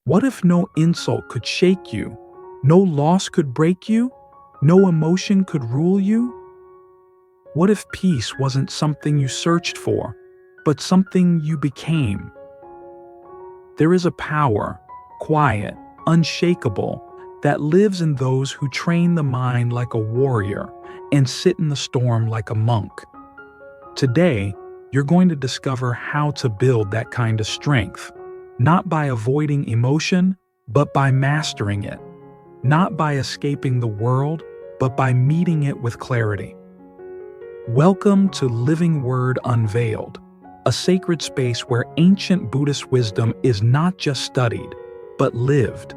What if no insult could shake you? No loss could break you? No emotion could rule you? What if peace wasn't something you searched for, but something you became? There is a power, quiet, unshakable, that lives in those who train the mind like a warrior and sit in the storm like a monk. Today, you're going to discover how to build that kind of strength, not by avoiding emotion, but by mastering it, not by escaping the world, but by meeting it with clarity. Welcome to Living Word Unveiled, a sacred space where ancient Buddhist wisdom is not just studied, but lived.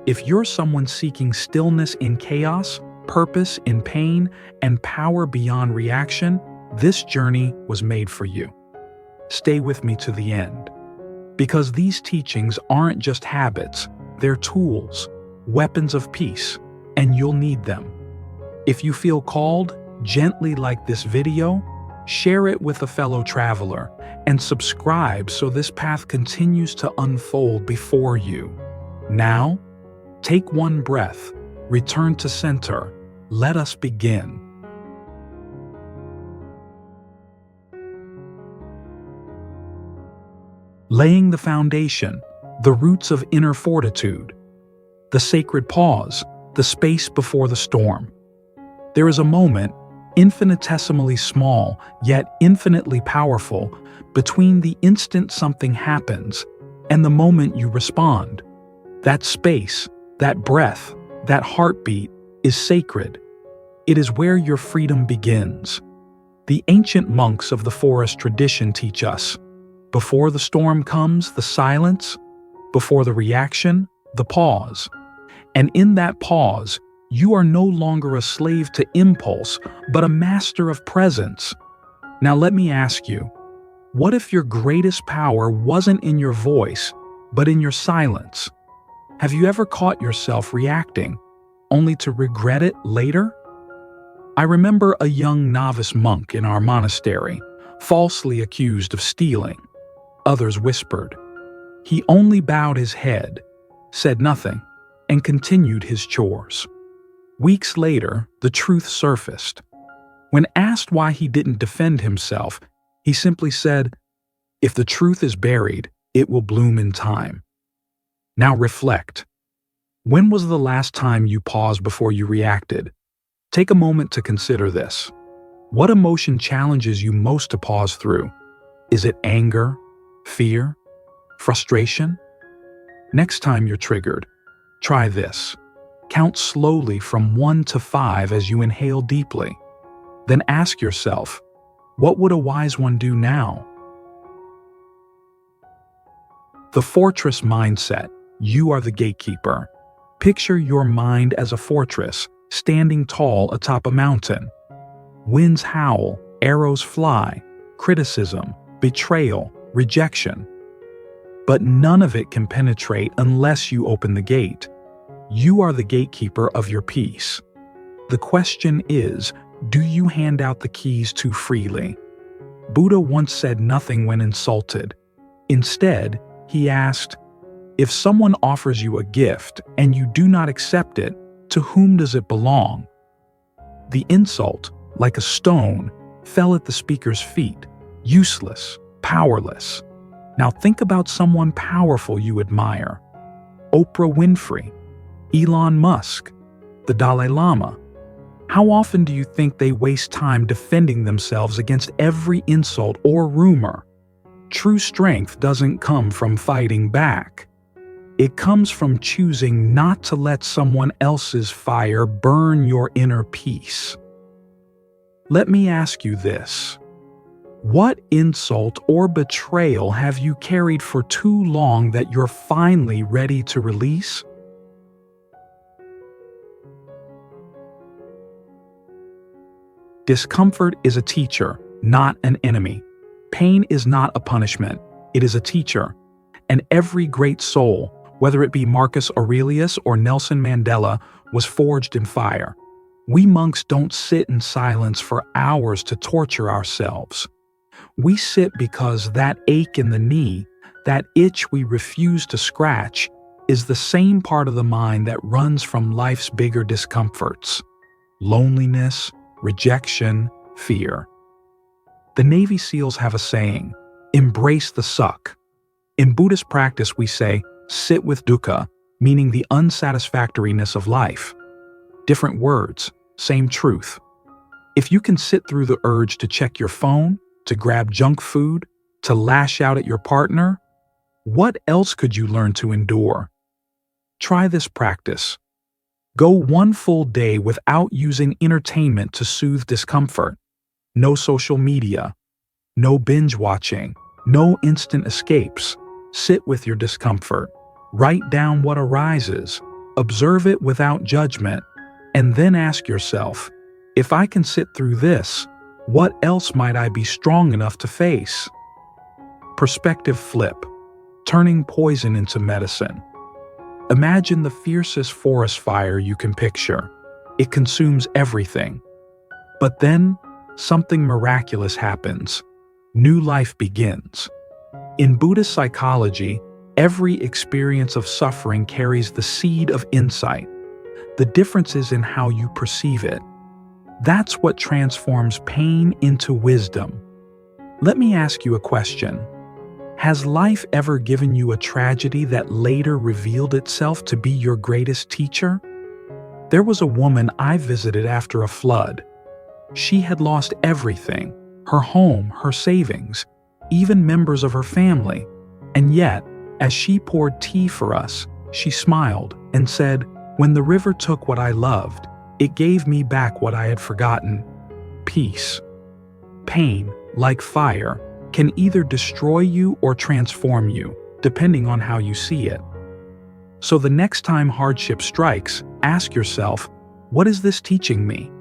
If you're someone seeking stillness in chaos, purpose in pain, and power beyond reaction, this journey was made for you. Stay with me to the end, because these teachings aren't just habits, they're tools, weapons of peace, and you'll need them. If you feel called, gently like this video, share it with a fellow traveler, and subscribe so this path continues to unfold before you. Now, take one breath, return to center, let us begin. Laying the foundation, the roots of inner fortitude, the sacred pause, the space before the storm. There is a moment, infinitesimally small, yet infinitely powerful, between the instant something happens and the moment you respond. That space, that breath, that heartbeat is sacred. It is where your freedom begins. The ancient monks of the forest tradition teach us, before the storm comes, the silence, before the reaction, the pause. And in that pause, you are no longer a slave to impulse, but a master of presence. Now let me ask you, what if your greatest power wasn't in your voice, but in your silence? Have you ever caught yourself reacting, only to regret it later? I remember a young novice monk in our monastery, falsely accused of stealing. Others whispered. He only bowed his head, said nothing, and continued his chores. Weeks later, the truth surfaced. When asked why he didn't defend himself, he simply said, "If the truth is buried, it will bloom in time." Now reflect. When was the last time you paused before you reacted? Take a moment to consider this. What emotion challenges you most to pause through? Is it anger, fear, frustration? Next time you're triggered, try this. Count slowly from 1 to 5 as you inhale deeply. Then ask yourself, what would a wise one do now? The fortress mindset. You are the gatekeeper. Picture your mind as a fortress, standing tall atop a mountain. Winds howl, arrows fly, criticism, betrayal, rejection. But none of it can penetrate unless you open the gate. You are the gatekeeper of your peace. The question is, do you hand out the keys too freely? Buddha once said nothing when insulted. Instead, he asked, if someone offers you a gift and you do not accept it, to whom does it belong? The insult, like a stone, fell at the speaker's feet, useless, powerless. Now think about someone powerful you admire. Oprah Winfrey, Elon Musk, the Dalai Lama. How often do you think they waste time defending themselves against every insult or rumor? True strength doesn't come from fighting back. It comes from choosing not to let someone else's fire burn your inner peace. Let me ask you this. What insult or betrayal have you carried for too long that you're finally ready to release? Discomfort is a teacher, not an enemy. Pain is not a punishment, it is a teacher. And every great soul, whether it be Marcus Aurelius or Nelson Mandela, was forged in fire. We monks don't sit in silence for hours to torture ourselves. We sit because that ache in the knee, that itch we refuse to scratch, is the same part of the mind that runs from life's bigger discomforts: loneliness, rejection, fear. The Navy SEALs have a saying, "Embrace the suck." In Buddhist practice, we say, "Sit with dukkha," meaning the unsatisfactoriness of life. Different words, same truth. If you can sit through the urge to check your phone, to grab junk food, to lash out at your partner, what else could you learn to endure? Try this practice. Go one full day without using entertainment to soothe discomfort. No social media, no binge watching, no instant escapes. Sit with your discomfort. Write down what arises. Observe it without judgment. And then ask yourself, if I can sit through this, what else might I be strong enough to face? Perspective flip. Turning poison into medicine. Imagine the fiercest forest fire you can picture. It consumes everything. But then, something miraculous happens. New life begins. In Buddhist psychology, every experience of suffering carries the seed of insight. The difference is in how you perceive it. That's what transforms pain into wisdom. Let me ask you a question. Has life ever given you a tragedy that later revealed itself to be your greatest teacher? There was a woman I visited after a flood. She had lost everything, her home, her savings, even members of her family. And yet, as she poured tea for us, she smiled and said, "When the river took what I loved, it gave me back what I had forgotten: peace." Pain, like fire, can either destroy you or transform you, depending on how you see it. So the next time hardship strikes, ask yourself, what is this teaching me?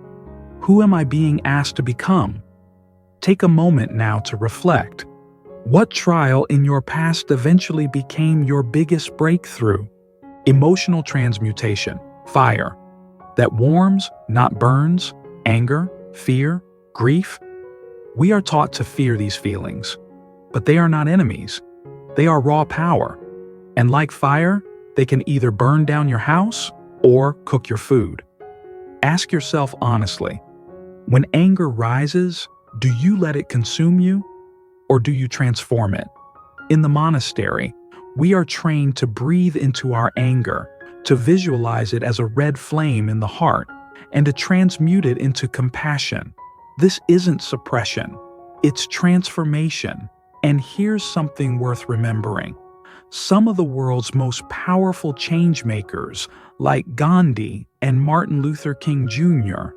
Who am I being asked to become? Take a moment now to reflect. What trial in your past eventually became your biggest breakthrough? Emotional transmutation, fire, that warms, not burns, anger, fear, grief. We are taught to fear these feelings, but they are not enemies. They are raw power. And like fire, they can either burn down your house or cook your food. Ask yourself honestly, when anger rises, do you let it consume you, or do you transform it? In the monastery, we are trained to breathe into our anger, to visualize it as a red flame in the heart, and to transmute it into compassion. This isn't suppression, it's transformation. And here's something worth remembering. Some of the world's most powerful change makers, like Gandhi and Martin Luther King Jr.,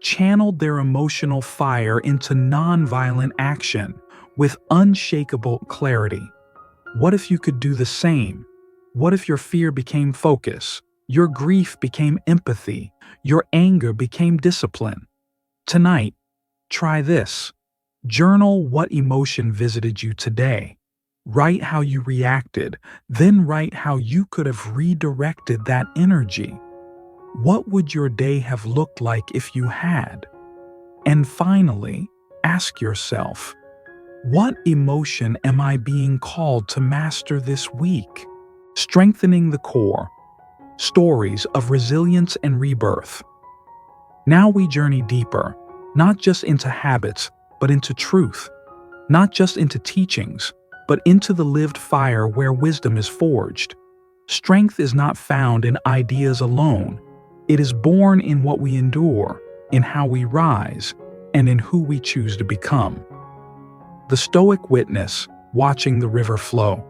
channeled their emotional fire into nonviolent action with unshakable clarity. What if you could do the same? What if your fear became focus, your grief became empathy, your anger became discipline? Tonight, try this. Journal what emotion visited you today. Write how you reacted, then write how you could have redirected that energy. What would your day have looked like if you had? And finally, ask yourself, what emotion am I being called to master this week? Strengthening the core. Stories of resilience and rebirth. Now we journey deeper, not just into habits, but into truth. Not just into teachings, but into the lived fire where wisdom is forged. Strength is not found in ideas alone. It is born in what we endure, in how we rise, and in who we choose to become. The Stoic witness, watching the river flow.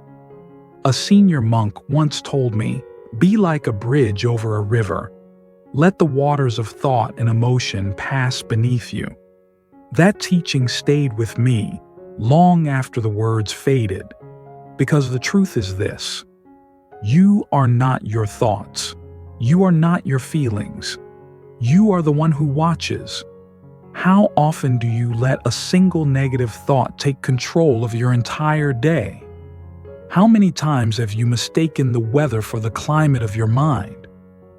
A senior monk once told me, "Be like a bridge over a river. Let the waters of thought and emotion pass beneath you." That teaching stayed with me long after the words faded, because the truth is this: you are not your thoughts. You are not your feelings. You are the one who watches. How often do you let a single negative thought take control of your entire day? How many times have you mistaken the weather for the climate of your mind?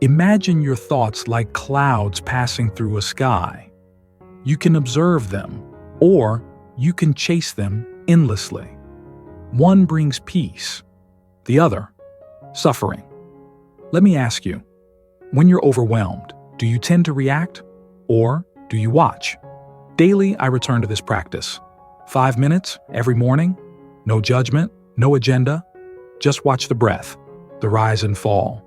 Imagine your thoughts like clouds passing through a sky. You can observe them, or you can chase them endlessly. One brings peace, the other, suffering. Let me ask you, when you're overwhelmed, do you tend to react or do you watch? Daily, I return to this practice. 5 minutes every morning, no judgment, no agenda, just watch the breath, the rise and fall.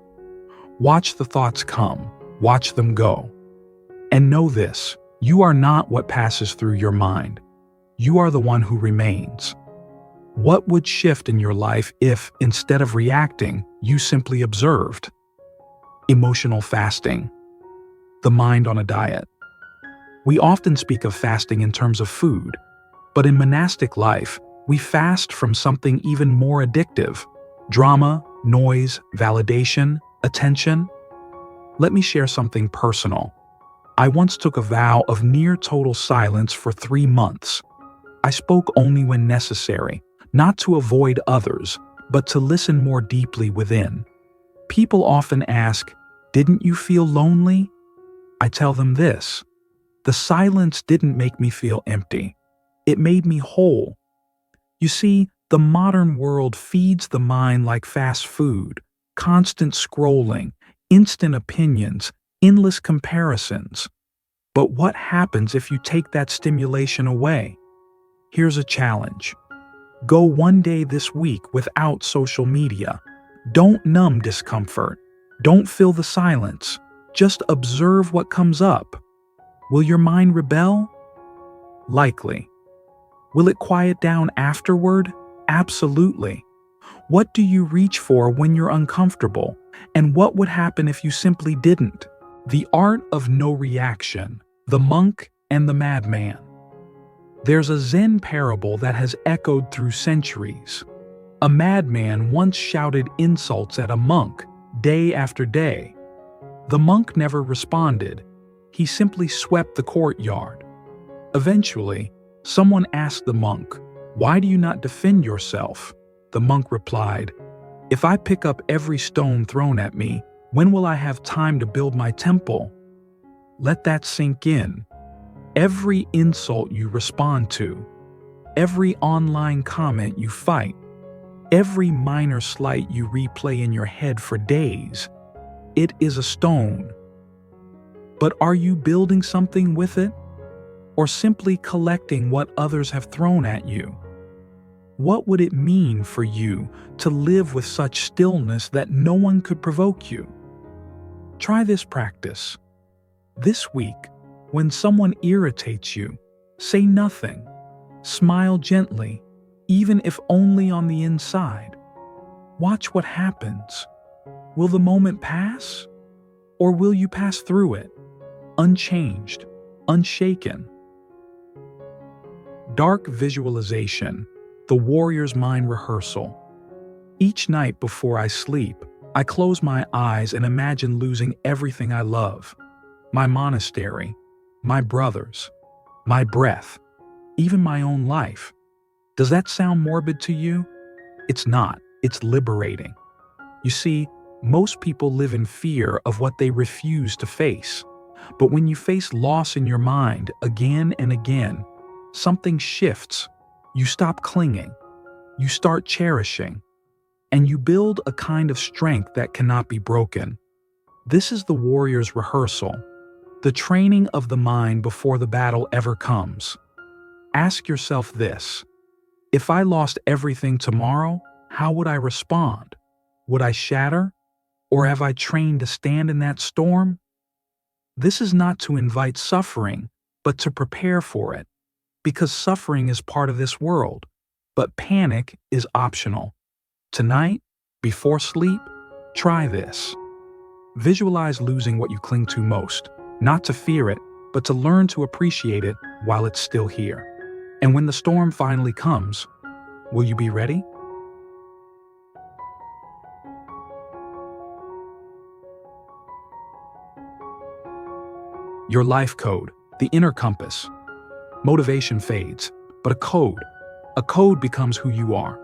Watch the thoughts come, watch them go. And know this, you are not what passes through your mind. You are the one who remains. What would shift in your life if, instead of reacting, you simply observed? Emotional fasting. The mind on a diet. We often speak of fasting in terms of food, but in monastic life, we fast from something even more addictive: drama, noise, validation, attention. Let me share something personal. I once took a vow of near total silence for 3 months. I spoke only when necessary, not to avoid others, but to listen more deeply within. People often ask, "Didn't you feel lonely?" I tell them this: the silence didn't make me feel empty. It made me whole. You see, the modern world feeds the mind like fast food, constant scrolling, instant opinions, endless comparisons. But what happens if you take that stimulation away? Here's a challenge. Go 1 day this week without social media. Don't numb discomfort. Don't fill the silence. Just observe what comes up. Will your mind rebel? Likely. Will it quiet down afterward? Absolutely. What do you reach for when you're uncomfortable? And what would happen if you simply didn't? The art of no reaction, the monk and the madman. There's a Zen parable that has echoed through centuries. A madman once shouted insults at a monk day after day. The monk never responded. He simply swept the courtyard. Eventually, someone asked the monk, "Why do you not defend yourself?" The monk replied, "If I pick up every stone thrown at me, when will I have time to build my temple?" Let that sink in. Every insult you respond to, every online comment you fight, every minor slight you replay in your head for days, it is a stone. But are you building something with it? Or simply collecting what others have thrown at you? What would it mean for you to live with such stillness that no one could provoke you? Try this practice. This week, when someone irritates you, say nothing. Smile gently, even if only on the inside. Watch what happens. Will the moment pass? Or will you pass through it, unchanged, unshaken? Dark visualization, the warrior's mind rehearsal. Each night before I sleep, I close my eyes and imagine losing everything I love. My monastery, my brothers, my breath, even my own life. Does that sound morbid to you? It's not. It's liberating. You see, most people live in fear of what they refuse to face. But when you face loss in your mind again and again, something shifts. You stop clinging. You start cherishing. And you build a kind of strength that cannot be broken. This is the warrior's rehearsal, the training of the mind before the battle ever comes. Ask yourself this: if I lost everything tomorrow, how would I respond? Would I shatter? Or have I trained to stand in that storm? This is not to invite suffering, but to prepare for it. Because suffering is part of this world, but panic is optional. Tonight, before sleep, try this. Visualize losing what you cling to most, not to fear it, but to learn to appreciate it while it's still here. And when the storm finally comes, will you be ready? Your life code, the inner compass. Motivation fades, but a code becomes who you are.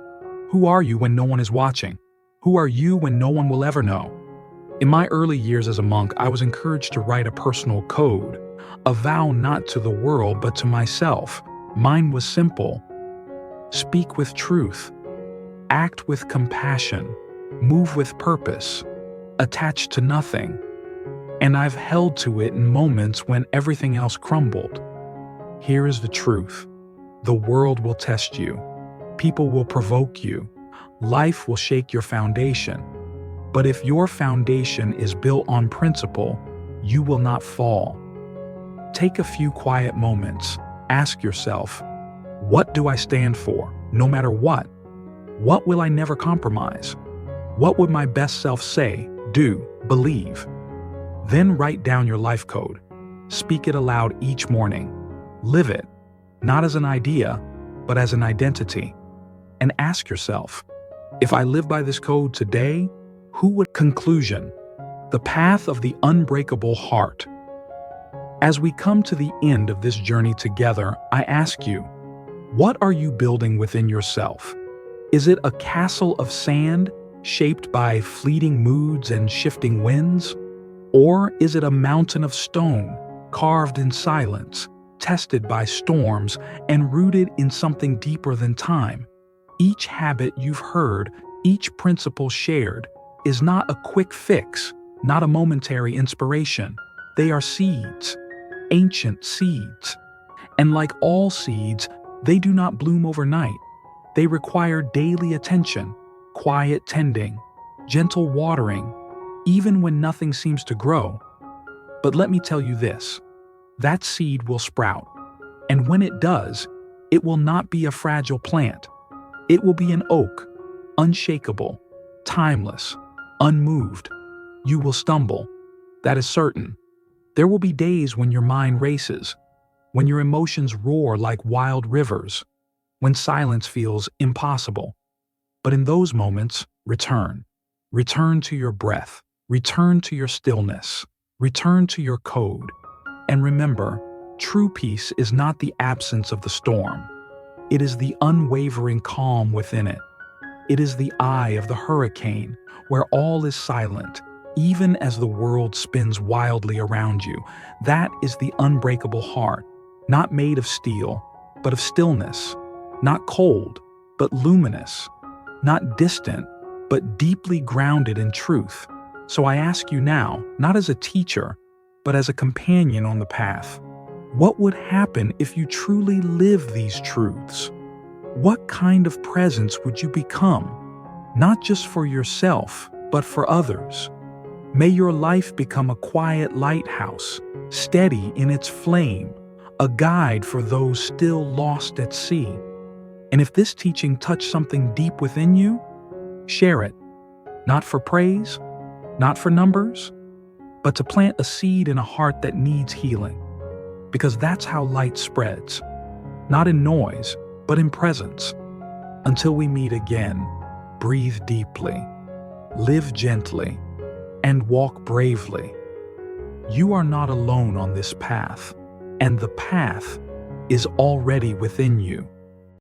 Who are you when no one is watching? Who are you when no one will ever know? In my early years as a monk, I was encouraged to write a personal code, a vow not to the world but to myself. Mine was simple. Speak with truth. Act with compassion. Move with purpose. attached to nothing. And I've held to it in moments when everything else crumbled. Here is the truth. The world will test you. People will provoke you. Life will shake your foundation. But if your foundation is built on principle, you will not fall. Take a few quiet moments. Ask yourself, what do I stand for, no matter what? What will I never compromise? What would my best self say, do, believe? Then write down your life code. Speak it aloud each morning. Live it, not as an idea, but as an identity. And ask yourself, if I live by this code today, who would? Conclusion: the path of the unbreakable heart. As we come to the end of this journey together, I ask you, what are you building within yourself? Is it a castle of sand shaped by fleeting moods and shifting winds? Or is it a mountain of stone carved in silence, tested by storms, and rooted in something deeper than time? Each habit you've heard, each principle shared, is not a quick fix, not a momentary inspiration. They are seeds, ancient seeds. And like all seeds, they do not bloom overnight. They require daily attention, quiet tending, gentle watering, even when nothing seems to grow. But let me tell you this, that seed will sprout. And when it does, it will not be a fragile plant. It will be an oak, unshakable, timeless, unmoved. You will stumble, that is certain. There will be days when your mind races, when your emotions roar like wild rivers, when silence feels impossible. But in those moments, return. Return to your breath. Return to your stillness. Return to your code. And remember, true peace is not the absence of the storm. It is the unwavering calm within it. It is the eye of the hurricane, where all is silent, even as the world spins wildly around you. That is the unbreakable heart, not made of steel, but of stillness, not cold, but luminous, not distant, but deeply grounded in truth. So I ask you now, not as a teacher, but as a companion on the path, what would happen if you truly live these truths? What kind of presence would you become, not just for yourself, but for others? May your life become a quiet lighthouse, steady in its flame, a guide for those still lost at sea. And if this teaching touched something deep within you, share it, not for praise, not for numbers, but to plant a seed in a heart that needs healing. Because that's how light spreads, not in noise, but in presence. Until we meet again, breathe deeply, live gently, and walk bravely. You are not alone on this path, and the path is already within you.